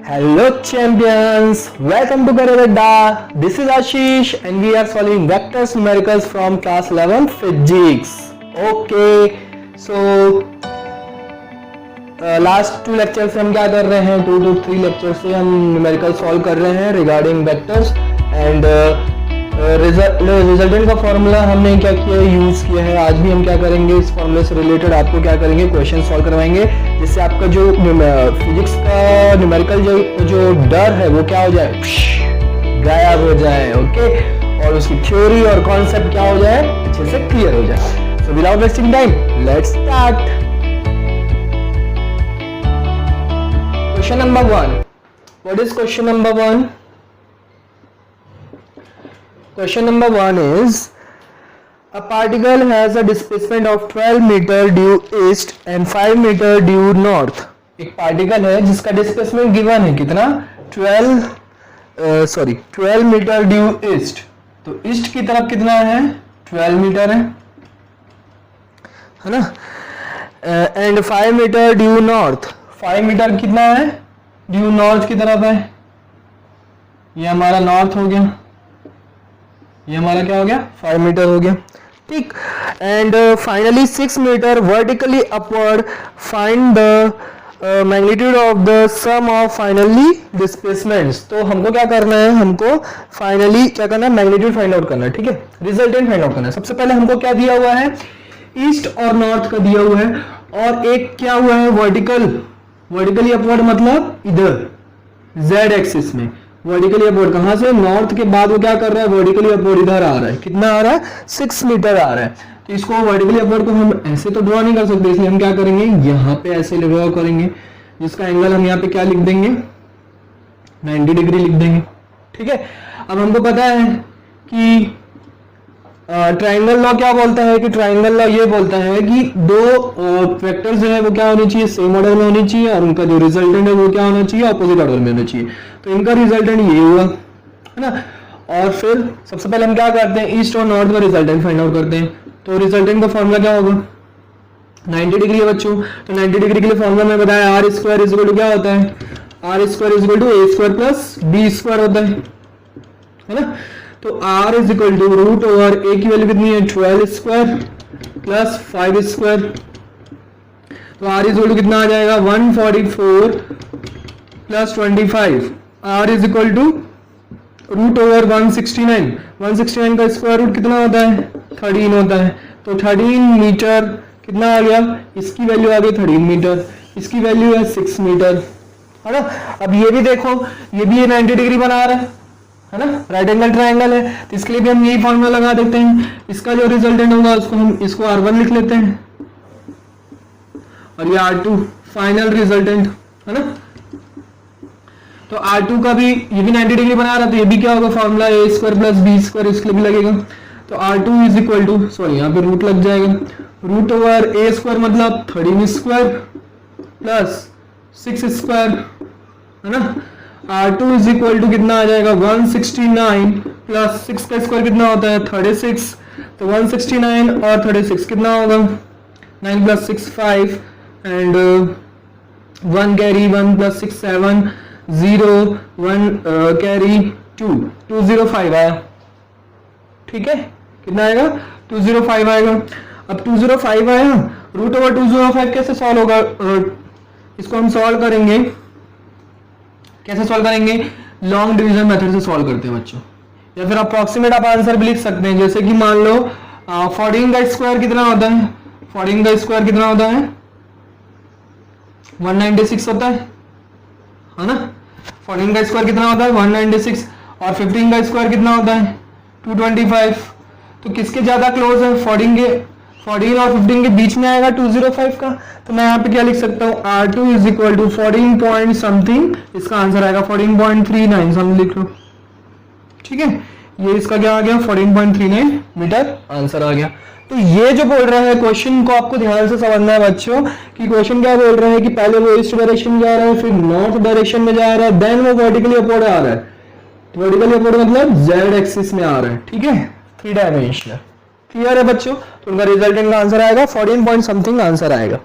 Hello champions, welcome to Karavada. This is Ashish and we are solving vectors numericals from class 11 physics. Okay, so last 2 lecture से हम क्या कर रहे हैं, 2 to 3 lecture से हम न्यूमेरिकल सॉल्व कर रहे हैं रिगार्डिंग वेक्टर्स एंड रिजल्टेंट का फॉर्मूला हमने क्या किया है, यूज किया है। आज भी हम क्या करेंगे, इस फॉर्मूले से रिलेटेड आपको क्या करेंगे, क्वेश्चन सॉल्व करवाएंगे, जिससे आपका जो फिजिक्स का न्यूमेरिकल जो डर है वो क्या हो जाए, गायब हो जाए। ओके, और उसकी थ्योरी और कॉन्सेप्ट क्या हो जाए, अच्छे से क्लियर हो जाए। So without wasting time let's start. Question number 1. What is question number 1? Question number 1 is a particle has a displacement of 12 meter due east and 5 meter due north. एक particle है जिसका डिस्प्लेसमेंट गिवन है कितना, 12 meter due east. तो east की तरफ कितना है, 12 मीटर है ना, and 5 meter due north, 5 meter कितना है, ड्यू नॉर्थ की तरफ है। ये हमारा नॉर्थ हो गया, ये हमारा क्या हो गया, 5 मीटर हो गया, ठीक। And finally 6 meter vertically upward, find the magnitude of the sum of finally displacements. तो हमको क्या करना है, हमको फाइनली क्या करना है, मैग्नीट्यूड फाइंड आउट करना है, ठीक है, रिजल्टेंट फाइंड आउट करना है। सबसे पहले हमको क्या दिया हुआ है, ईस्ट और नॉर्थ का दिया हुआ है, और एक क्या हुआ है, वर्टिकली अपवर्ड, मतलब इधर z एक्सिस में वर्टिकली अपवर्ड। कहां से, नॉर्थ के बाद वो क्या कर रहा है, वर्टिकली अपवर्ड इधर आ रहा है, कितना आ रहा है, 6 मीटर आ रहा है। तो इसको वर्टिकली अपवर्ड को हम ऐसे तो ड्रॉ नहीं कर सकते, इसलिए हम क्या करेंगे, यहाँ पे ऐसे ड्रॉ करेंगे, जिसका एंगल हम यहाँ पे क्या लिख देंगे, 90 डिग्री लिख देंगे, ठीक है। अब हमको पता है कि ट्राइंगल लॉ क्या बोलता है, कि ट्राइंगल लॉ ये बोलता है कि दो वेक्टर्स जो है वो क्या होने चाहिए, सेम ऑर्डर में होनी चाहिए, और उनका जो रिजल्टेंट है वो क्या होना चाहिए, ऑपोजिट ऑर्डर में होना चाहिए। तो इनका रिजल्टेंट ये हुआ है ना। और फिर सबसे पहले हम क्या करते हैं, ईस्ट और नॉर्थ का रिजल्टेंट फाइंड आउट करते हैं। तो रिजल्टेंट का फॉर्मूला क्या होगा, 90 डिग्री है बच्चों। तो 90 डिग्री के लिए फॉर्मूला मैं बताया, R square is equal to क्या होता है, R square is equal to A square plus B square होता है ना। तो r is equal to root over a की वैल्यू कितनी है, 12 स्क्वायर प्लस 5 स्क्वायर। तो r इज इक्वल टू कितना आ जाएगा, 144 plus 25। r is equal to root over 169, 169 का स्क्वायर रूट कितना होता है, 13 होता है। तो 13 मीटर कितना आ गया, इसकी वैल्यू आ गई 13 मीटर, इसकी वैल्यू है 6 मीटर, है ना। अब ये भी देखो, ये भी ये 90 डिग्री बना रहा है ना, राइट एंगल ट्रायंगल है, तो इसके लिए भी हम यही फॉर्मूला लगा देते हैं। इसका जो रिजल्टेंट होगा उसको हम इसको R1 लिख लेते हैं, और ये R2 फाइनल रिजल्टेंट है ना। तो R2 का भी, ये भी 90 डिग्री बना रहा है, तो ये भी क्या होगा, formula a square plus B square, इसके लिए भी लगेगा। तो R2 is equal to, sorry यहाँ पे रूट लग जाएगा, रूट ओवर a स्क्वायर मतलब 13 स्क्वायर प्लस 6 स्क्वायर, है ना। R2 इज इक्वल टू कितना आ जाएगा, 169 प्लस 6 का स्क्वायर कितना होता है, 36। तो 169 और 36 कितना होगा, 9 plus 6 5, and 1 carry, 1 plus 6 7, 0 1 carry 2, 205 आया, ठीक है। कितना आएगा, 205 आएगा। अब 205 आया, रूट ओवर 205 कैसे सॉल्व होगा, इसको हम सॉल्व करेंगे, कैसे सॉल्व करेंगे, लॉन्ग डिवीजन मेथड से सॉल्व करते हैं बच्चों, या फिर अप्रॉक्सीमेट आप आंसर भी लिख सकते हैं। जैसे कि मान लो 14 का स्क्वायर कितना होता है, 14 का स्क्वायर कितना होता है, 196 होता है ना। 14 का स्क्वायर कितना होता है, 196, और 15 का स्क्वायर कितना होता है, 225। तो किसके ज्यादा क्लोज है, 14 और 15 के बीच में आएगा 205 का। तो मैं यहाँ पे क्या लिख सकता हूँ, R2 is equal to 14 point something, इसका आंसर आएगा 14.39 समझ लिख लो, ठीक है। ये इसका क्या आ गया, 14.39 मीटर आंसर आ गया। तो ये जो बोल रहा है, क्वेश्चन को आपको ध्यान से समझना है बच्चों, कि क्वेश्चन क्या बोल रहा है कि पहले वो ईस्ट डायरेक्शन में जा रहा है, फिर नॉर्थ डायरेक्शन में जा रहा है, देन वो वर्टिकली अपवर्ड आ रहा है। तो वर्टिकली अपवर्ड मतलब z एक्सिस में आ रहा है, ठीक है, 3 डायमेंशनल। क्लियर है बच्चों। तो उनका रिजल्टेंट का आंसर आएगा 14 पॉइंट समथिंग आंसर आएगा।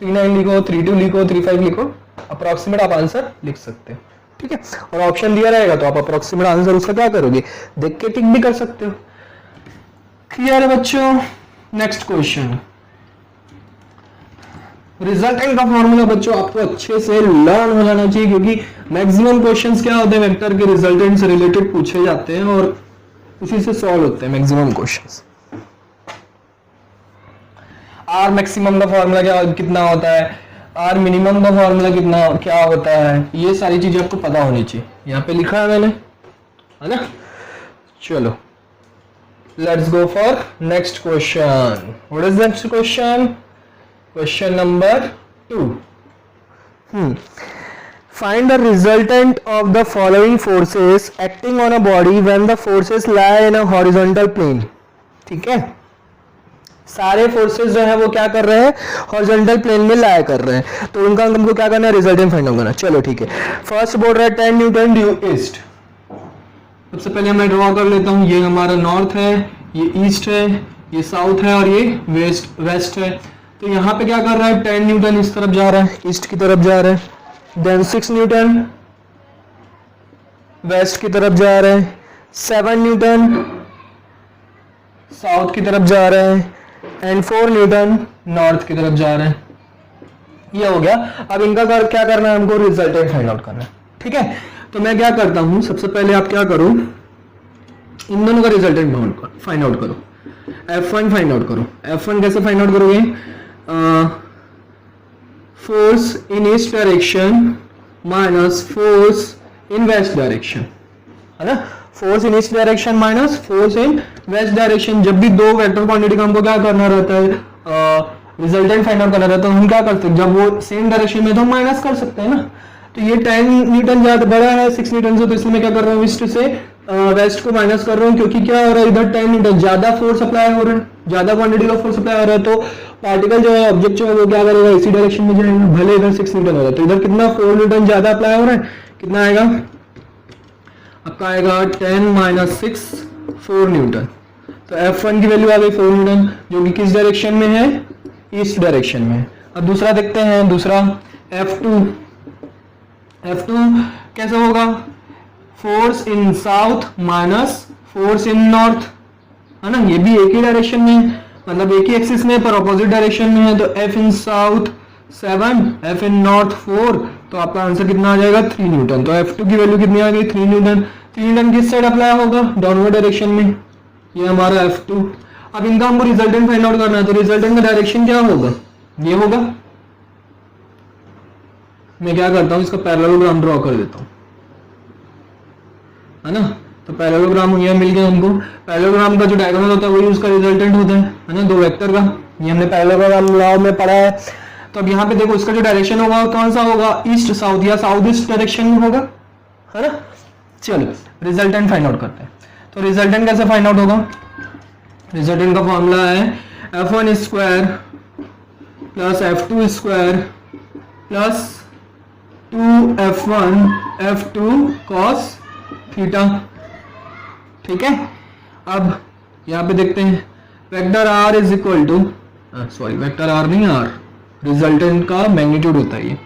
39 लिखो, 32 लिखो, 35 लिखो, अप्रॉक्सीमेट आप आंसर लिख सकते हैं। ठीक है, और ऑप्शन दिया रहेगा तो आप अप्रोक्सीमेट आंसर उसका क्या करोगे, देख के टिक भी कर सकते हो। क्लियर है बच्चों? नेक्स्ट क्वेश्चन, रिजल्टेंट का फॉर्मूला बच्चों आपको अच्छे से लर्न हो जाना चाहिए, क्योंकि मैक्सिमम क्वेश्चंस क्या होते हैं, वेक्टर के रिजल्टेंट से रिलेटेड पूछे जाते हैं और उसी से सॉल्व होते हैं मैक्सिमम क्वेश्चंस। आर मैक्सिमम का फॉर्मूला क्या कितना होता है, आर मिनिमम का फॉर्मूला कितना क्या होता है, ये सारी चीजें आपको पता होनी चाहिए। यहाँ पे लिखा है मैंने, है ना। चलो let's go for next question. What is next question? Question number 2। Find the resultant of the following forces acting on a body when the forces lie in a horizontal plane। ठीक है, सारे फोर्सेस जो है वो क्या कर रहे हैं, हॉरिजॉन्टल प्लेन में लाया कर रहे हैं, तो उनका हमको क्या करना है, रिजल्टेंट फाइंड आउट करना। चलो ठीक है, फर्स्ट बोल रहा है 10 न्यूटन ड्यू ईस्ट। सबसे पहले मैं ड्रॉ कर लेता हूँ, ये हमारा नॉर्थ है, ये ईस्ट है, ये साउथ है और ये वेस्ट है। तो यहाँ पे क्या कर रहा है, 10 न्यूटन इस तरफ जा रहा है, ईस्ट की तरफ जा रहा है, देन 6 न्यूटन वेस्ट की तरफ जा रहा है, 7 न्यूटन साउथ की तरफ जा रहा है एंड 4 न्यूटन नॉर्थ की तरफ जा रहे हैं। ये हो गया। अब इनका क्या करना है, हमको रिजल्टेंट फाइंड आउट करना है। ठीक है, तो मैं क्या करता हूं, सबसे पहले आप क्या करो, इन दोनों का रिजल्टेंट फाइंड आउट करो, F1 फाइंड आउट करो। F1 कैसे फाइंड आउट करोगे, force in east direction minus force in west direction, है ना। Force in east direction minus force in west direction. जब भी दो वेक्टर क्वांटिटी का हमको क्या करना रहता है, रिजल्टेंट फाइंड आउट करना रहता है, हम क्या कर सकते हैं, जब वो सेम डायरेक्शन में तो हम माइनस कर सकते हैं ना। तो ये 10 न्यूटन ज्यादा बड़ा है 6 न्यूटन से, तो इसलिए मैं क्या कर रहा हूँ, ईस्ट से वेस्ट को माइनस कर रहा हूँ, क्योंकि क्या हो रहा है, इधर 10 न्यूटन ज्यादा फोर्स अप्लाई हो रहा है, ज्यादा क्वांटिटी का फोर्स अप्लाई हो रहा है, तो पार्टिकल जो है, ऑब्जेक्ट जो है वो क्या करेगा, इसी डायरेक्शन में जाएगा, भले इधर 6 न्यूटन हो रहा है, तो इधर कितना 4 न्यूटन ज्यादा अप्लाई हो रहा है, कितना आएगा आपका, आएगा 10 माइनस 6 4 न्यूटन। तो F1 की वैल्यू आ गई 4 न्यूटन, जो कि किस डायरेक्शन में है, ईस्ट डायरेक्शन में। अब दूसरा देखते हैं, दूसरा F2 कैसे होगा, force in south minus force in north, है ना। ये भी एक ही डायरेक्शन में, मतलब एक ही एक्सिस में, पर ऑपोजिट डायरेक्शन में है। तो F इन साउथ 7, F इन नॉर्थ 4, तो आपका आंसर कितना आ जाएगा, 3 न्यूटन। तो F2 की वैल्यू कितनी आ गई, 3 न्यूटन। 3 न्यूटन किस साइड अप्लाई होगा, डाउनवर्ड डायरेक्शन में, ये हमारा F2। अब इनका हमको रिजल्टेंट फाइंड आउट करना है, तो रिजल्टेंट का डायरेक्शन क्या होगा, ये होगा। मैं क्या करता हूँ, इसका पैरेललोग्राम ड्रॉ कर देता हूँ, है ना। तो पैरेललोग्राम ये मिल गया हमको। पैरेललोग्राम का जो डायगोनल होता है वही उसका रिजल्टेंट होता है ना, दो वेक्टर का। ये हमने पैरेललोग्राम लॉ में पढ़ा है। तो अब यहाँ पे देखो, इसका जो डायरेक्शन होगा कौन सा होगा, ईस्ट साउथ या साउथ ईस्ट डायरेक्शन में होगा, है ना। चलो रिजल्टेंट फाइंड आउट करते हैं। तो रिजल्टेंट कैसे फाइंड आउट होगा, रिजल्टेंट का फॉर्मूला है F1 square plus F2 square plus 2F1 F2 cos theta. ठीक है, अब यहाँ पे देखते हैं, vector R is equal to, sorry vector R नहीं, R रिजल्टेंट का मैग्नीट्यूड होता है ये।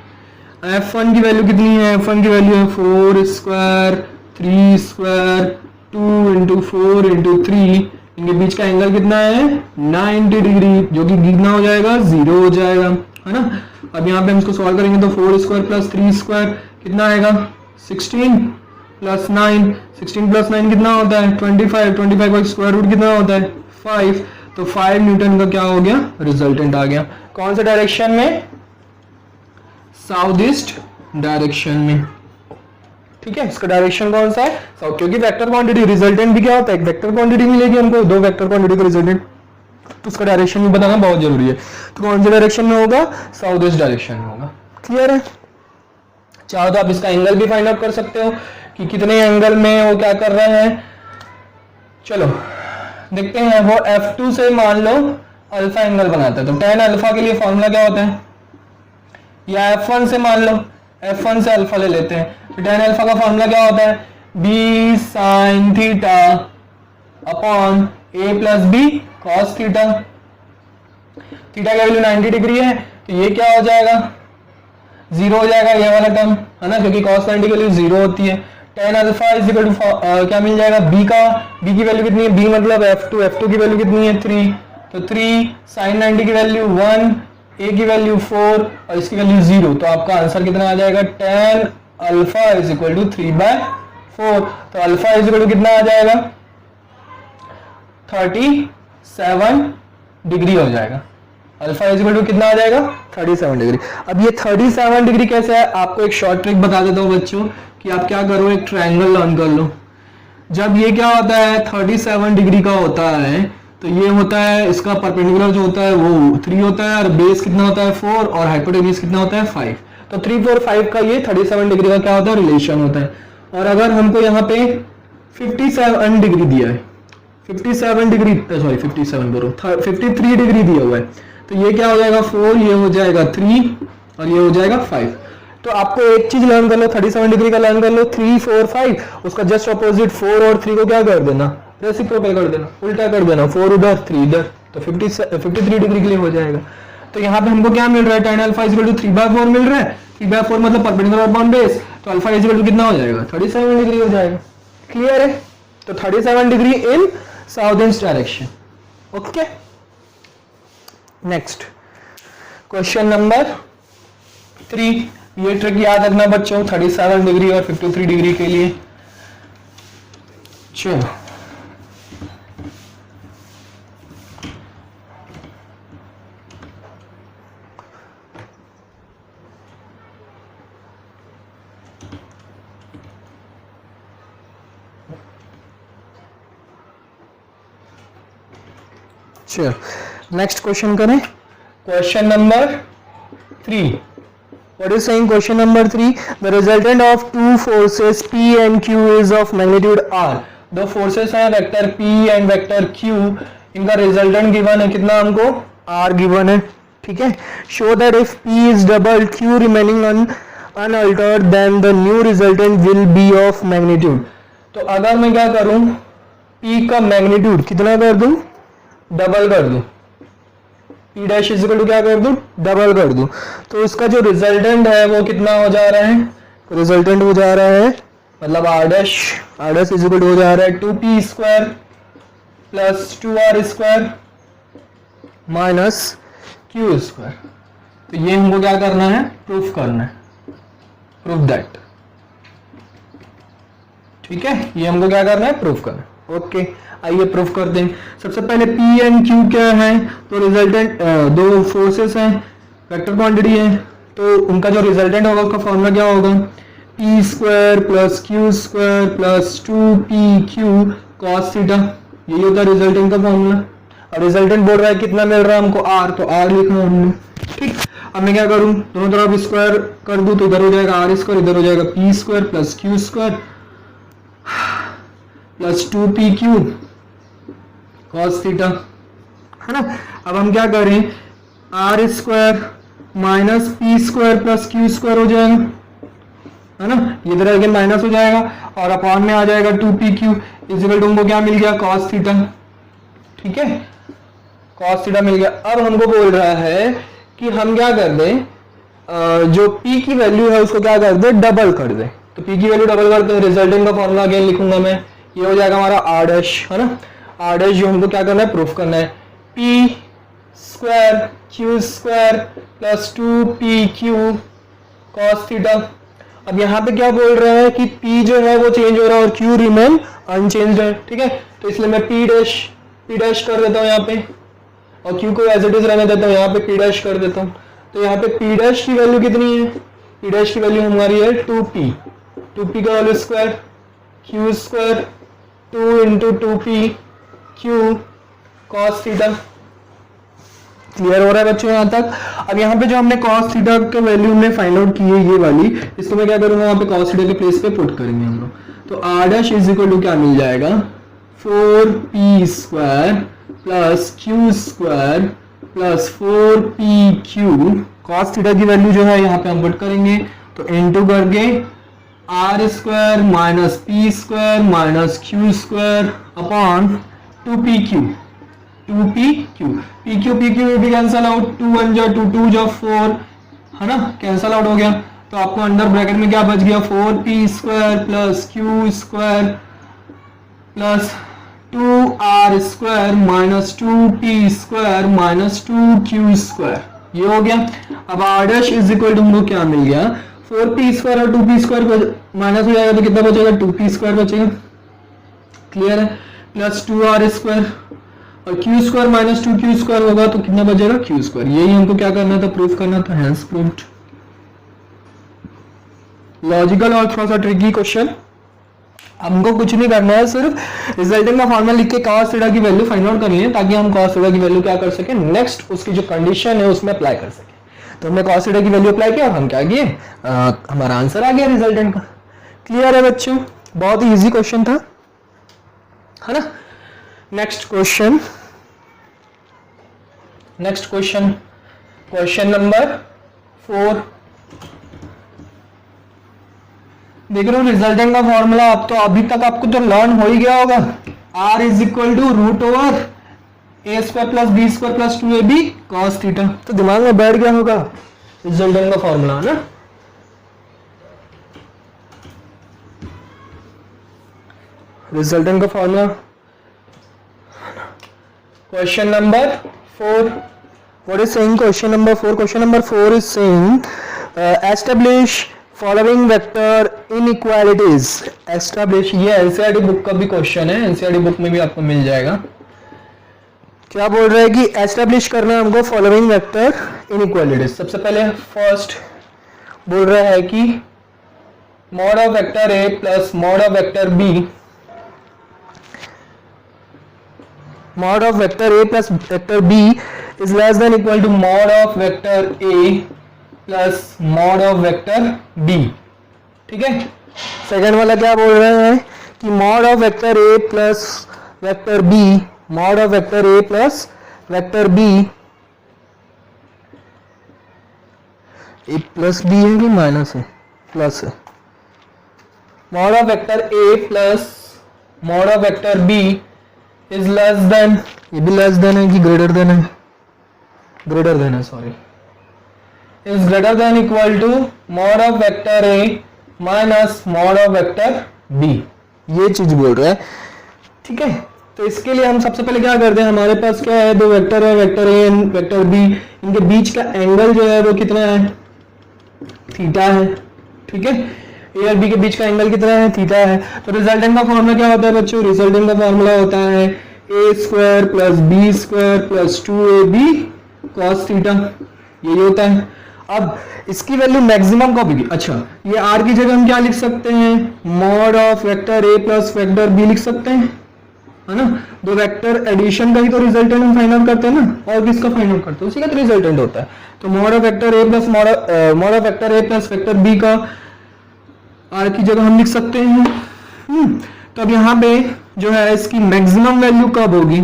F1 की वैल्यू कितनी है, F1 की वैल्यू है 4 स्क्वायर 3 स्क्वायर 2 इंटू 4 इंटू 3, इनके बीच का एंगल कितना है 90 डिग्री, जो कि कितना हो जाएगा 0 हो जाएगा, है ना। अब यहाँ पे हम इसको सॉल्व करेंगे तो 4 स्क्वायर प्लस 3 स्क्वायर कितना आएगा 16 प्लस 9, 16 प्लस 9 कितना होता है 25, 25 का स्क्वायर रूट कितना होता है 5, तो 5 न्यूटन का क्या हो गया, रिजल्टेंट आ गया। कौन सा डायरेक्शन में, साउथ ईस्ट डायरेक्शन में। ठीक है, इसका डायरेक्शन कौन सा है, साउथ, क्योंकि वेक्टर क्वांटिटी, रिजल्टेंट भी क्या होता है, एक वेक्टर क्वांटिटी मिलेगी हमको, दो वेक्टर क्वांटिटी का रिजल्टेंट, तो उसका डायरेक्शन भी बताना बहुत जरूरी है। तो कौन से डायरेक्शन में होगा, साउथ ईस्ट डायरेक्शन में होगा। क्लियर है, चाहो तो आप इसका एंगल भी फाइंड आउट कर सकते हो कि कितने एंगल में वो क्या कर रहे हैं। चलो देखते हैं, वो F2 से मान लो अल्फा एंगल बनाता है, तो tan अल्फा के लिए फॉर्मूला क्या होता है, या F1 से मान लो, F1 से अल्फा ले लेते हैं, तो tan अल्फा का फॉर्मूला क्या होता है, b sin theta upon a plus b cos theta. Theta का वैल्यू 90 डिग्री है, तो ये क्या हो जाएगा जीरो हो जाएगा ये वाला टर्म, है ना, क्योंकि cos 90 की वैल्यू जीरो होती है। tan alpha is equal to क्या मिल जाएगा, b की वैल्यू कितनी है, b मतलब f2 की वैल्यू कितनी है 3, तो 3 sin 90 की वैल्यू 1, a की वैल्यू 4 और इसकी वैल्यू 0, तो आपका आंसर कितना आ जाएगा, tan alpha is equal to 3/4। तो अल्फा इज इक्वल टू कितना आ जाएगा, 37 डिग्री हो जाएगा। अल्फा इज इक्वल टू कितना आ जाएगा, 37 डिग्री। अब ये 37 डिग्री कैसे है, आपको एक शॉर्ट ट्रिक बता देता हूँ बच्चों, कि आप क्या करो, एक ट्रायंगल लर्न कर लो। जब ये क्या होता है 37 डिग्री का होता है, तो ये होता है इसका परपेंडिकुलर जो होता है वो 3 होता है, और बेस कितना होता है 4, और हाइपोटेन्यूज कितना होता है 5। तो 3, 4, 5 का ये 37 डिग्री का क्या होता है, रिलेशन होता है। और अगर हमको यहाँ पे 57 डिग्री दिया है, 57 डिग्री, सॉरी 57 बोलो, 53 डिग्री दिया हुआ है, तो ये क्या हो जाएगा 4, ये हो जाएगा 3 और ये हो जाएगा 5। तो आपको एक चीज लर्न कर लो, 37 डिग्री का लर्न कर लो, 3, 4, 5, उसका जस्ट ऑपोजिट 4 और 3 को क्या कर देना, रेसिप्रोकल कर देना, उल्टा कर देना, 4 उधर 3 इधर, तो 53 डिग्री के लिए हो जाएगा। तो यहाँ पे हमको क्या मिल रहा है, tan alpha is equal to 3/4 मिल रहा है, 3/4 मतलब परपेंडिकुलर अपॉन बेस, तो अल्फा इज इक्वल टू कितना हो जाएगा, 37 डिग्री हो जाएगा। क्लियर है, तो 37 degree in south east direction. Okay, next question number 3। ये ट्रिक याद रखना बच्चों, 37 डिग्री और 53 डिग्री के लिए। चलो नेक्स्ट क्वेश्चन करें, question number 3। What is saying question number 3? The resultant of two forces P and Q is of magnitude R. दो forces हैं vector P and vector Q, इनका resultant given है कितना हमको, R given है, ठीक है। Show that if P is double, Q remaining unaltered, then the new resultant will be of magnitude. तो अगर मैं क्या करूं, P का मैग्नीट्यूड कितना कर दूं, डबल कर दूं, P dash is equal to क्या कर दूं, डबल कर दूं, तो इसका जो रिजल्टेंट है वो कितना हो जा रहा है, रिजल्टेंट हो जा रहा है, मतलब R dash is equal to हो जा रहा है 2p square plus 2r square minus q square. तो ये हमको क्या करना है, प्रूफ करना है, प्रूफ दैट, ठीक है, ये हमको क्या करना है, प्रूफ करना है। ओके, आइए प्रूफ करते हैं। सबसे पहले P एंड Q क्या है, तो रिजल्टेंट दो फोर्सेस हैं, वेक्टर क्वांटिटी है, तो उनका जो रिजल्टेंट होगा उसका फॉर्मूला क्या होगा, P square plus Q square plus 2PQ cos theta, यही होता है रिजल्टेंट का फॉर्मूला। और रिजल्टेंट बोल रहा है कितना मिल रहा है हमको R, तो R लिखना हमने, ठीक। अब मैं क्या करूं, दोनों तरफ स्क्वायर कर दूं, तो इधर हो जाएगा R स्क्वायर, इधर हो जाएगा P square plus Q square plus 2PQ cos theta, है ना। अब हम क्या करें, R square minus P square plus Q square हो जाएगा, है ना, ये इधर आगे माइनस हो जाएगा और अपॉन में आ जाएगा 2PQ इक्वल टू हमको क्या मिल गया, cos थीटा, ठीक है, cos थीटा मिल गया। अब हमको बोल रहा है कि हम क्या कर दें, जो P की वैल्यू है उसको क्या कर दे, डबल कर दे। तो P की वैल्यू डबल करते हैं, रिजल्टेंट का फॉर्मूला अगेन लिखूंगा मैं, ये हो जाएगा हमारा R डैश, है ना, R डैश जो हमको क्या करना है, प्रूफ करना है, P square Q square plus 2PQ cos theta. अब यहाँ पे क्या बोल रहा है कि P जो है वो चेंज हो रहा है और Q रिमेन अनचेंज्ड है, ठीक है, तो इसलिए मैं P डैश कर देता हूँ यहाँ पे, और Q को एज इट इज रहने देता हूँ, यहाँ पे P डैश कर देता हूँ। तो यहाँ पे P डैश की वैल्यू कितनी है, P डैश की वैल्यू हमारी है 2p का whole square Q square 2 into 2PQ cos theta. Clear हो रहा है बच्चों यहाँ तक। अब यहाँ पे जो हमने cos थीटा का वैल्यू हमने फाइंड आउट की है, ये वाली, इसको मैं क्या करूंगा, यहाँ पे cos थीटा के प्लेस पे पुट करेंगे हम लोग। तो R dash is equal to क्या मिल जाएगा, 4p square plus Q square plus 4PQ cos theta की वैल्यू जो है यहाँ पे हम पुट करेंगे, तो इनटू करके R square minus P square minus Q square upon 2PQ PQ भी कैंसल आउट, 2 1 जा 2 2 जा 4, है ना, कैंसल आउट हो गया। तो आपको अंडर ब्रैकेट में क्या बच गया, 4p² plus q square plus 2r² minus 2p² minus 2q², ये हो गया। अब r' इज इक्वल टू हमको क्या मिल गया, 4p² और 2p² माइनस हो जाएगा तो कितना बचेगा, 2p² बचेगा, क्लियर है, प्लस 2r² और q² माइनस 2q² होगा तो कितना बचेगा, q²। यही हमको क्या करना था, प्रूफ करना था, हेंस प्रूव्ड। लॉजिकल और थोड़ा सा ट्रिकी क्वेश्चन, हमको कुछ नहीं करना है, सिर्फ रिजल्टेंट का फॉर्मूला लिख के cos थीटा की वैल्यू फाइंड आउट करनी है, ताकि हम cos थीटा की वैल्यू क्या कर सके, नेक्स्ट उसकी जो कंडीशन है उसमें अप्लाई कर सके। तो हमने cos थीटा की वैल्यू अप्लाई किया और हम क्या किए, हमारा आंसर आ गया रिजल्टेंट का। क्लियर है बच्चों, बहुत ही इजी क्वेश्चन था, है ना। Next question, question number 4। देख रहे हो रिजल्टेंट का फॉर्मूला, अब तो अभी तक आपको तो लर्न हो ही गया होगा, r is equal to √a² plus b² plus 2ab cos theta, तो दिमाग में बैठ गया होगा रिजल्टेंट का फॉर्मूला, है ना। रिजल्टेंट का formula, question number 4, what is saying question number 4, question number 4 is saying establish following vector inequalities. Establish, ये एनसीईआरटी बुक का भी क्वेश्चन है, एनसीईआरटी बुक में भी आपको मिल जाएगा। क्या बोल रहा है कि एस्टैब्लिश करना है हमको फॉलोइंग वेक्टर इनइक्वालिटीज। सबसे पहले फर्स्ट बोल रहा है कि mod of vector A plus mod of vector B, mod of vector a plus vector b is less than equal to mod of vector a plus mod of vector b, ठीक है। Second वाला क्या बोल रहे हैं कि mod of vector a plus vector b, mod of vector a plus vector b, a plus b है कि माइनस है, प्लस है, mod of vector a plus mod of vector b is less than, ये भी less than है कि greater than है, greater than है, sorry, is greater than equal to mod of vector a minus mod of vector b, ये चीज बोल रहा है, ठीक है। तो इसके लिए हम सबसे पहले क्या करते हैं, हमारे पास क्या है, दो वेक्टर है, vector a and vector b, इनके बीच का एंगल जो है वो कितना है, थीटा है, ठीक है। ए और बी के बीच का एंगल कितना है, थीटा है। तो रिजल्टेंट का फॉर्मूला क्या होता है बच्चों, रिजल्टेंट का फॉर्मूला होता है a² plus b² plus 2ab cos theta, यही होता है। अब इसकी वैल्यू मैक्सिमम कब होगी, अच्छा ये r की जगह हम क्या लिख सकते हैं, mod of vector a plus vector b लिख सकते हैं, है ना। दो वेक्टर एडिशन का ही तो रिजल्टेंट हम फाइंड आउट करते हैं ना, और किसका फाइंड आउट करते हैं, उसी का तो रिजल्टेंट होता है। तो mod of vector a plus mod of vector a plus vector b का r की जगह हम लिख सकते हैं। तो अब यहाँ पे जो है इसकी मैक्सिमम वैल्यू कब होगी,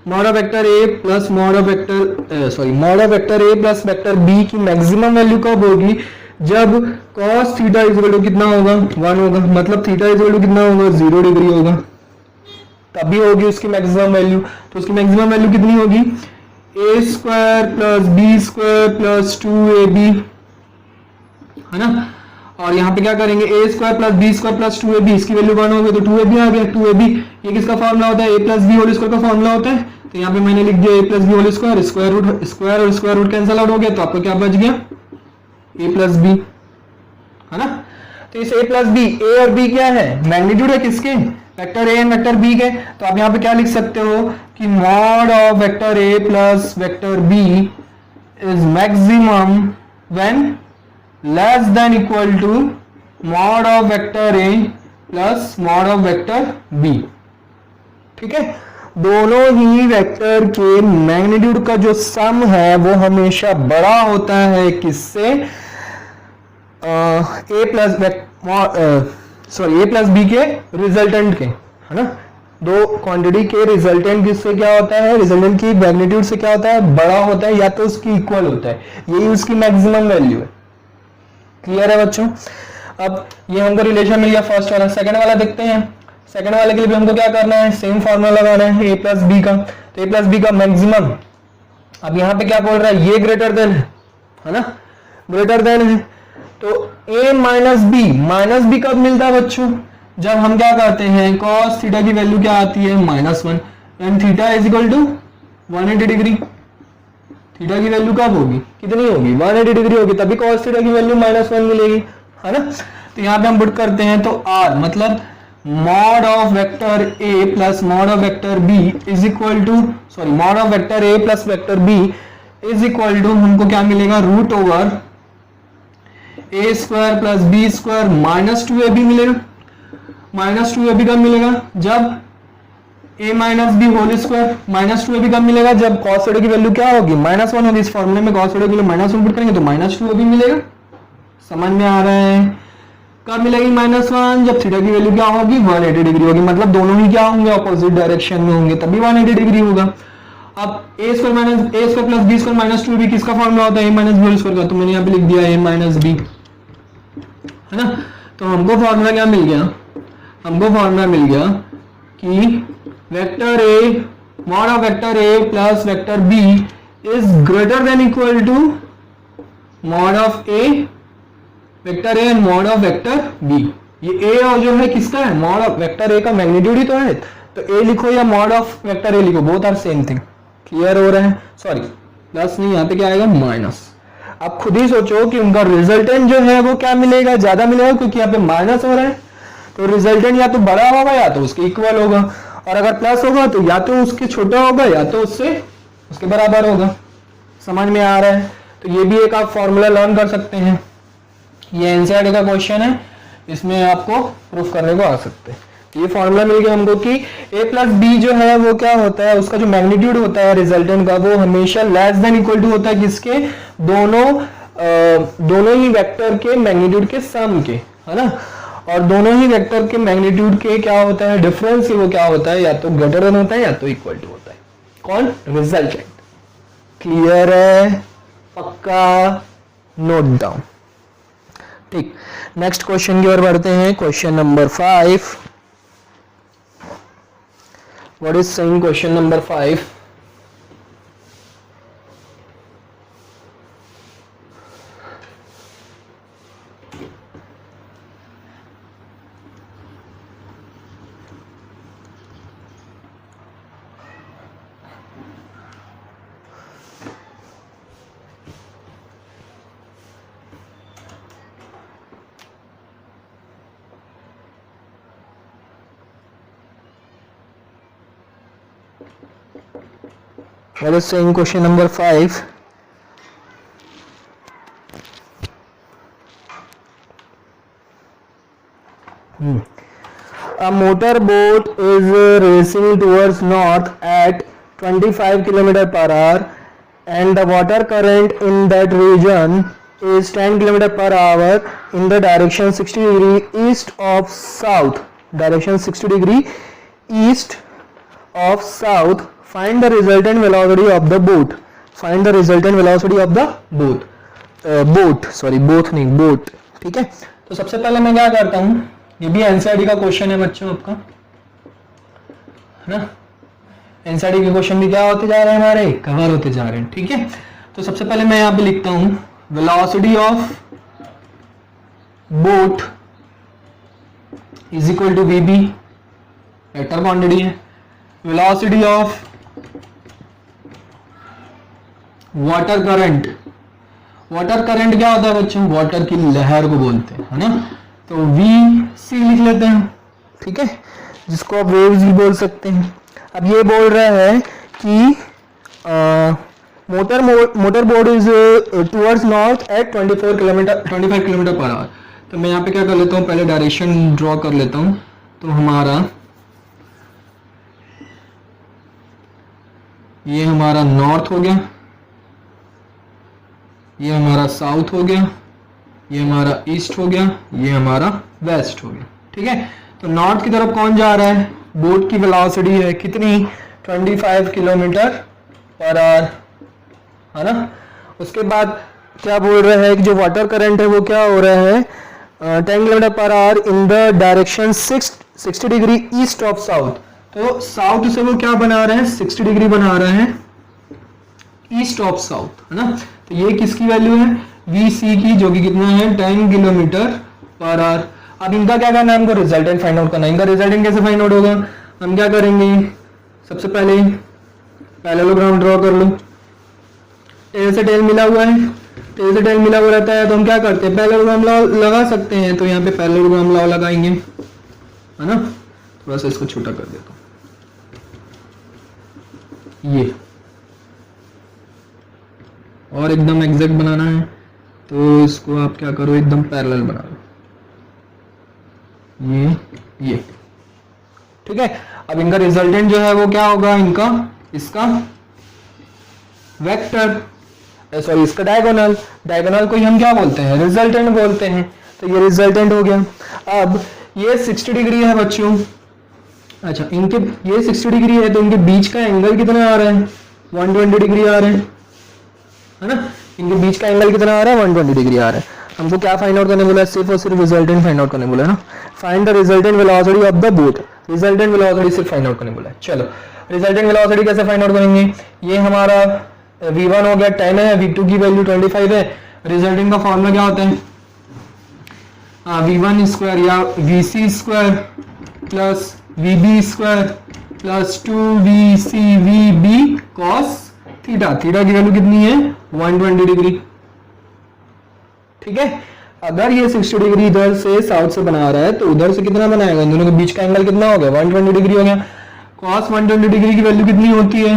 mod of vector a plus mod of vector a plus vector b की मैक्सिमम वैल्यू कब होगी, जब cos theta is equal to कितना होगा, 1 होगा, मतलब थीटा इज इक्वल टू कितना होगा, 0 डिग्री होगा, तभी होगी उसकी मैक्सिमम वैल्यू। तो उसकी मैक्सिमम वैल्यू कितनी होगी, a² plus b² plus 2ab, है ना। और यहाँ पे क्या करेंगे, a² plus b² plus 2ab, इसकी वैल्यू 1 होगी तो 2ab आ गया, 2ab ये किसका फॉर्मूला होता है, a plus b whole square का फॉर्मूला होता है। तो यहाँ पे मैंने लिख दिया a plus b whole square, square और स्क्वायर रूट कैंसिल आउट हो गया, तो आपको क्या बच गया, a प्लस b, है ना। तो इस a प्लस b, a और b क्या है, मैग्नीट्यूड है किसके, vector a and vector b के। तो आप यहाँ पे क्या लिख सकते हो कि mod of vector a plus vector b is maximum when less than equal to mod of vector a plus mod of vector b, ठीक है। दोनों ही वेक्टर के मैग्नीट्यूड का जो सम है वो हमेशा बड़ा होता है किससे, a प्लस b के रिजल्टेंट के, है ना। दो क्वांटिटी के रिजल्टेंट किससे क्या होता है, रिजल्टेंट की मैग्नीट्यूड से क्या होता है, बड़ा होता है, या तो उसकी इक्वल होता है, यही उसकी मैक्सिमम वैल्यू है। क्लियर है बच्चों। अब ये हमको रिलेशन मिल गया फर्स्ट वाला। सेकंड वाला देखते हैं। सेकंड वाले के लिए भी हमको क्या करना है, सेम फॉर्मूला लगाना है a प्लस बी का। तो a प्लस बी का मैक्सिमम अब यहाँ पे क्या बोल रहा है, ये ग्रेटर देन है ना, ग्रेटर देन है, तो a माइनस बी कब मिलता है बच्चों, जब हम क्या करते हैं cos थीटा की वैल्यू क्या आती है -1 and theta is equal to 180 degree. Theta की वैल्यू कब होगी, कितनी होगी, 180 डिग्री होगी, तभी cos थीटा की वैल्यू -1 मिलेगी, है ना। तो यहाँ पे हम पुट करते हैं, तो r मतलब mod of vector a plus mod of vector b is equal to, sorry mod of vector a plus vector b is equal to हमको क्या मिलेगा, root over a square plus b square -2ab मिलेगा। -2ab कब मिलेगा, जब a minus B whole square, -2ab कब मिलेगा, जब cos थीटा की वैल्यू क्या होगी, -1 होगी। इस फॉर्मूले में cos थीटा की वैल्यू -1 पुट करेंगे तो -2ab मिलेगा। समझ में आ रहा है, कब मिलेगी -1, जब थीटा की वैल्यू क्या होगी, 180 डिग्री होगी, मतलब दोनों ही क्या होंगे, ऑपोजिट डायरेक्शन में होंगे, तभी 180 डिग्री होगा। अब a square plus b square -2b किसका फॉर्मूला होता है, a minus B whole square का, तो मैंने यहाँ पे लिख दिया a माइनस बी, है ना। तो हमको फॉर्मूला क्या मिल गया, हमको फॉर्मूला मिल गया कि vector a mod of vector a plus vector b is greater than equal to mod of a vector a and mod of vector b। ये a और जो है किसका है, मॉड ऑफ वेक्टर a का मैग्नीट्यूड ही तो है, तो a लिखो या मॉड ऑफ वेक्टर a लिखो, both are same thing. Clear हो रहा है, सॉरी प्लस नहीं, यहाँ पे क्या आएगा माइनस। आप खुद ही सोचो कि उनका रिजल्टेंट जो है वो क्या मिलेगा, ज्यादा मिलेगा, क्योंकि यहाँ पे माइनस हो रहा है, तो रिजल्टेंट या तो बड़ा होगा या तो उसके इक्वल होगा, और अगर प्लस होगा तो या तो उसके छोटा होगा या तो उससे उसके बराबर होगा। समझ में आ रहा है, तो ये भी एक आप फॉर्मूला लर्न कर सकते हैं। ये एनसीईआरटी का क्वेश्चन है, इसमें आपको प्रूफ करने को आ सकते हैं। ये फॉर्मूला मिल गया हमको कि a प्लस बी जो है वो क्या होता है, उसका जो मैग्नीट्यूड होता है रिजल्टेंट का, वो हमेशा लेस देन इक्वल टू होता है किसके, दोनों ही वेक्टर के मैग्नीट्यूड के सम के, है ना। और दोनों ही वेक्टर के मैग्नीट्यूड के क्या होता है, डिफरेंस वो क्या होता है, या तो ग्रेटर देन होता है या तो इक्वल टू होता है, कौन, रिजल्टेंट। क्लियर है, पक्का, नोट डाउन। ठीक, नेक्स्ट क्वेश्चन की ओर बढ़ते हैं, question number 5। What is saying question number 5? What is saying question number 5? A motorboat is racing towards north at 25 km per hour and the water current in that region is 10 km per hour in the direction 60 degree east of south. Direction 60 degree east of south. Find the resultant velocity of the boat. Find the resultant velocity of the boat. Both नहीं, boat. ठीक है, तो सबसे पहले मैं क्या करता हूँ, ये भी एनसीईआरटी का क्वेश्चन है बच्चों आपका, है ना। एनसीईआरटी के क्वेश्चन भी क्या होते जा रहे हैं, हमारे कवर होते जा रहे हैं। ठीक है, तो सबसे पहले मैं यहाँ पे लिखता हूँ velocity of boat is equal to VB, vector quantity है। Velocity of water current, water current क्या होता है बच्चों, वाटर की लहर को बोलते हैं, है ना। तो वी सी लिख लेते हैं, ठीक है, जिसको आप वेव्स भी बोल सकते हैं। अब ये बोल रहा है कि motor boat is towards north at 25 kilometre per hour. तो मैं यहाँ पे क्या कर लेता हूँ, पहले डायरेक्शन ड्रॉ कर लेता हूँ। तो हमारा ये हमारा नॉर्थ हो गया, ये हमारा साउथ हो गया, ये हमारा ईस्ट हो गया, ये हमारा वेस्ट हो गया। ठीक है, तो नॉर्थ की तरफ कौन जा रहा है, बोट की वेलोसिटी है कितनी, 25 किलोमीटर पर आवर, है ना। उसके बाद क्या बोल रहा है कि जो वाटर करंट है वो क्या हो रहा है, 10 kilometre per our in the direction 60 degree east of south. तो साउथ से वो क्या बना रहे हैं, 60 डिग्री बना रहे हैं ईस्ट ऑफ साउथ, है ना। तो ये किसकी वैल्यू है, VC की, जो कि कितना है 10 किलोमीटर पर आवर। अब इनका क्या करना है, हमको रिजल्टेंट फाइंड आउट करना है। इनका रिजल्टेंट कैसे फाइंड आउट होगा, हम क्या करेंगे, सबसे पहले पैरेललोग्राम ड्रॉ कर लो। टेल से टेल मिला हुआ है, टेल से टेल मिला हुआ रहता है, तो हम क्या करते हैं पैरेललोग्राम लॉ लगा सकते हैं। तो यहाँ पे पैरेललोग्राम लॉ लगाएंगे, है ना। थोड़ा सा इसको छोटा कर देता हूँ, ये और एकदम एग्जैक्ट बनाना है तो इसको आप क्या करो, एकदम पैरेलल बना लो, ये ठीक है। अब इनका रिजल्टेंट जो है वो क्या होगा, इनका इसका वेक्टर, सॉरी इसका डायगोनल, डायगोनल को ही हम क्या बोलते हैं, रिजल्टेंट बोलते हैं। तो ये रिजल्टेंट हो गया। अब ये 60 डिग्री है बच्चों, अच्छा इनके ये 60 डिग्री है, तो इनके बीच का एंगल कितना आ रहा है, 120 डिग्री आ रहा है ना। इनके बीच का एंगल कितना आ रहा है, 120 डिग्री आ रहा है। हमको क्या फाइंड आउट करने बोला है, सिर्फ और सिर्फ रिजल्टेंट फाइंड आउट करने बोला है ना। Find the resultant velocity of the both, resultant velocity सिर्फ फाइंड आउट करने बोला है। चलो रिजल्टेंट वेलोसिटी कैसे फाइंड आउट करेंगे, ये हमारा v1 हो गया 10 है, v2 की वैल्यू 25 है। रिजल्टेंट का फॉर्मूला क्या होता है, v1 स्क्वायर या vc square plus vb square plus 2vcvb cos theta. Theta की वैल्यू कितनी है, 120 डिग्री, ठीक है। अगर ये 60 डिग्री इधर से साउथ से बना रहा है, तो उधर से कितना बनाएगा, इन दोनों के बीच का एंगल कितना हो गया, 120 डिग्री हो गया। cos 120 डिग्री की वैल्यू कितनी होती है,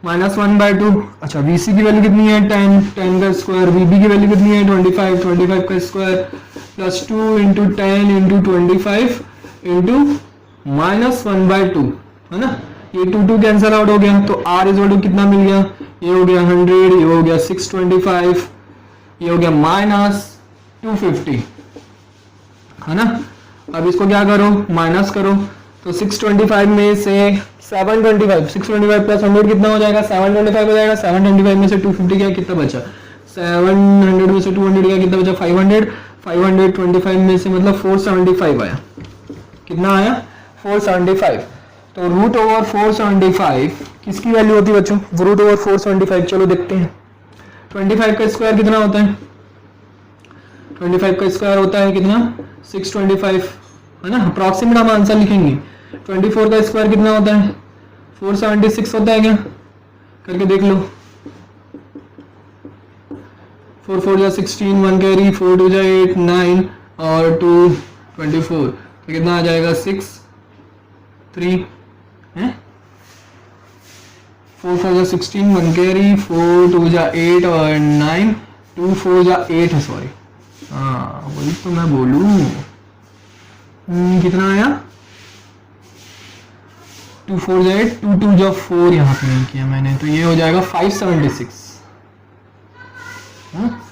-1/2। अच्छा vc की वैल्यू कितनी है, 10 का स्क्वायर, vb की वैल्यू कितनी है 25 का square plus 2 into 10 into 25 into -1/2, है ना। ये 2 कैंसिल आउट हो गया, तो r इज इक्वल टू कितना मिल गया, ये हो गया 100, ये हो गया 625, ये हो गया -250, है ना। अब इसको क्या करो, माइनस करो, तो 625 में से 725, 625 प्लस 100 कितना हो जाएगा, 725 हो जाएगा। 725 में से 250 गया, कितना बचा, 700 में से 200 गया, कितना बचा 500। 525 में से मतलब 475 आया, कितना आया 475। तो रूट ओवर 475 किसकी वैल्यू होती है बच्चों, रूट ओवर 475, चलो देखते हैं। 25 का स्क्वायर कितना होता है, 25 का स्क्वायर होता है कितना 625, है ना। अप्रॉक्सीमेट हम आंसर लिखेंगे। 24 का स्क्वायर कितना होता है, 476 होता है क्या, करके देख लो। 4 4 जा 16, 1 कैरी, 4 2 जा 8 9 और 2 24, तो कितना आ जाएगा 6 3 है। 4 4 जा 16, 1 कैरी, 4 2 जा 8 और 9, 2 4 जा 8 है, सॉरी, हाँ वही तो मैं बोलूँ। कितना आया, 2 4 जा 8, 2 2 जा 4, यहाँ पे नहीं किया मैंने, तो ये हो जाएगा 576,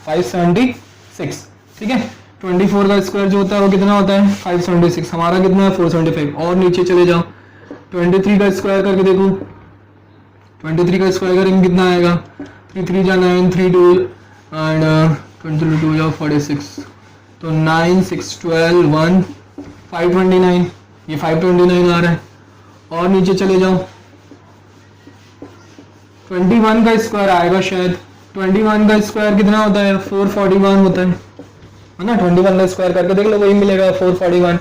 576, ठीक है। 24 का स्क्वायर जो होता है वो कितना होता है 576, हमारा कितना है 475। और नीचे चले जाओ, 23 का स्क्वायर करके देखो, 23 का स्क्वायर करेंगे कितना आएगा, 3 3 जा 9, 3 2 एंड 22 जा 46, तो 9 6 12 1 529, ये 529 आ रहा है। और नीचे चले जाओ, 21 का स्क्वायर आएगा शायद, 21 का स्क्वायर कितना होता है 441 होता है ना। 21 का स्क्वायर करके देख लो, वही मिलेगा 441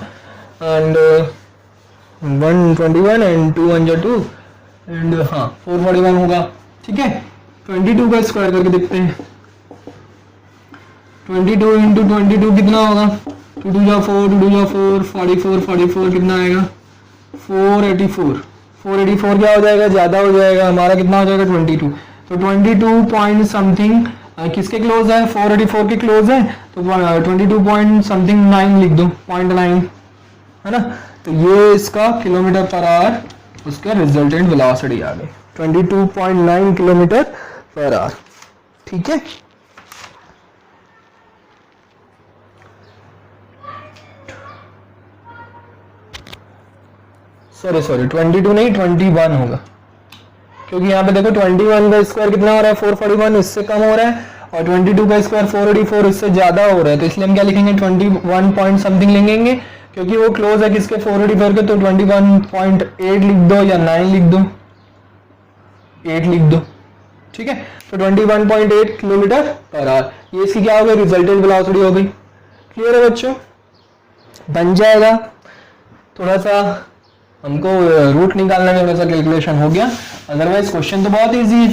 एंड 121 एंड 2 1 2 एंड हाँ 441 होगा, ठीक है। 22 का स्क्वायर करके देखते हैं, 22 इंटू 22 कितना होगा, 2 2 जा 4, 2 2 जा 4, 44 44 कितना आएगा 484, 484 क्या हो जाएगा, ज्यादा हो जाएगा, हमारा कितना हो जाएगा 22, तो 22 पॉइंट समथिंग किसके क्लोज है, 484 के क्लोज है, तो 22 पॉइंट समथिंग 9 लिख दो, 0.9, है ना। तो ये इसका किलोमीटर पर आवर उसका रिजल्टेंट वेलोसिटी आ गई 22.9 किलोमीटर पर आवर, ठीक है। सॉरी 22 नहीं 21 होगा, क्योंकि यहाँ पे देखो 21 का स्क्वायर कितना हो रहा है 441, इससे कम हो रहा है, और 22 का स्क्वायर 484 इससे ज्यादा हो रहा है, तो इसलिए हम क्या लिखेंगे 21 पॉइंट समथिंग लिखेंगे, क्योंकि वो क्लोज है किसके 484 के, तो 21.8 लिख दो या 9 लिख दो, 8 लिख दो, ठीक है। तो 21.8 किलोमीटर पर आवर ये इसकी क्या हो गई, रिजल्टेंट वेलोसिटी हो गई। क्लियर है बच्चों, बन जाएगा। थोड़ा सा हमको रूट निकालने में थोड़ा सा कैलकुलेशन हो गया, अदरवाइज क्वेश्चन तो बहुत इजी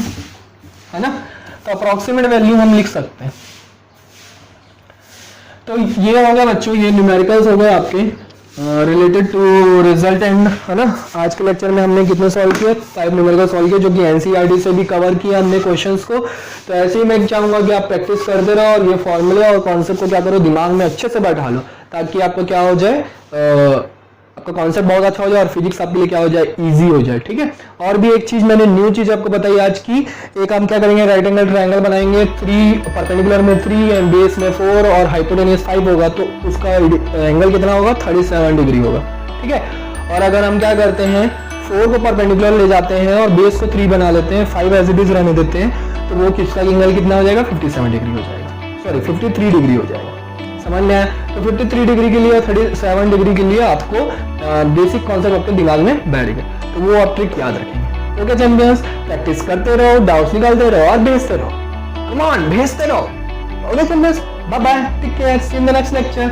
है ना। तो अप्रोक्सीमेट वैल्यू हम लिख सकते हैं। तो ये हो गया बच्चों, ये न्यूमेरिकल्स हो गए आपके रिलेटेड टू रिजल्टेंट, है ना। आज के लेक्चर में हमने कितने सॉल्व किए, 5 न्यूमेरिकल सॉल्व किए, जो कि एनसीईआरटी से भी कवर किया हमने क्वेश्चंस को। तो ऐसे ही मैं चाहूंगा कि आप प्रैक्टिस करते रहो और ये फॉर्मूले और कॉन्सेप्ट को क्या करो, दिमाग में अच्छे से बैठा लो, ताकि आपको क्या हो जाए, आपका कॉन्सेप्ट बहुत अच्छा हो जाए और फिजिक्स आपके लिए क्या हो जाए, इजी हो जाए। ठीक है। और भी एक चीज मैंने न्यू चीज आपको बताई आज की, एक हम क्या करेंगे, राइट एंगल ट्रायंगल बनाएंगे, 3 परपेंडिकुलर में 3 एंड बेस में 4 और हाइपोटेन्यूज 5 होगा, तो उसका एंगल कितना होगा, 37 डिग्री होगा। ठीक है। और अगर हम क्या करते हैं, 4 को परपेंडिकुलर ले जाते हैं और बेस को 3 बना लेते हैं, 5 एज इट इज रहने देते हैं, तो वो किसका एंगल कितना हो जाएगा, 57 डिग्री हो जाएगा, सॉरी 53 डिग्री हो जाएगा। समझ में आया। तो 53 डिग्री के लिए और 37 डिग्री के लिए आपको बेसिक कॉन्सेप्ट आपके दिमाग में बैठ गया, तो वो आप ट्रिक याद रखेंगे। ओके चैंपियंस, प्रैक्टिस करते रहो, डाउट्स निकालते रहो और भेजते रहो, कम ऑन भेजते रहो। Okay champions, bye bye, take care, see you in the next lecture.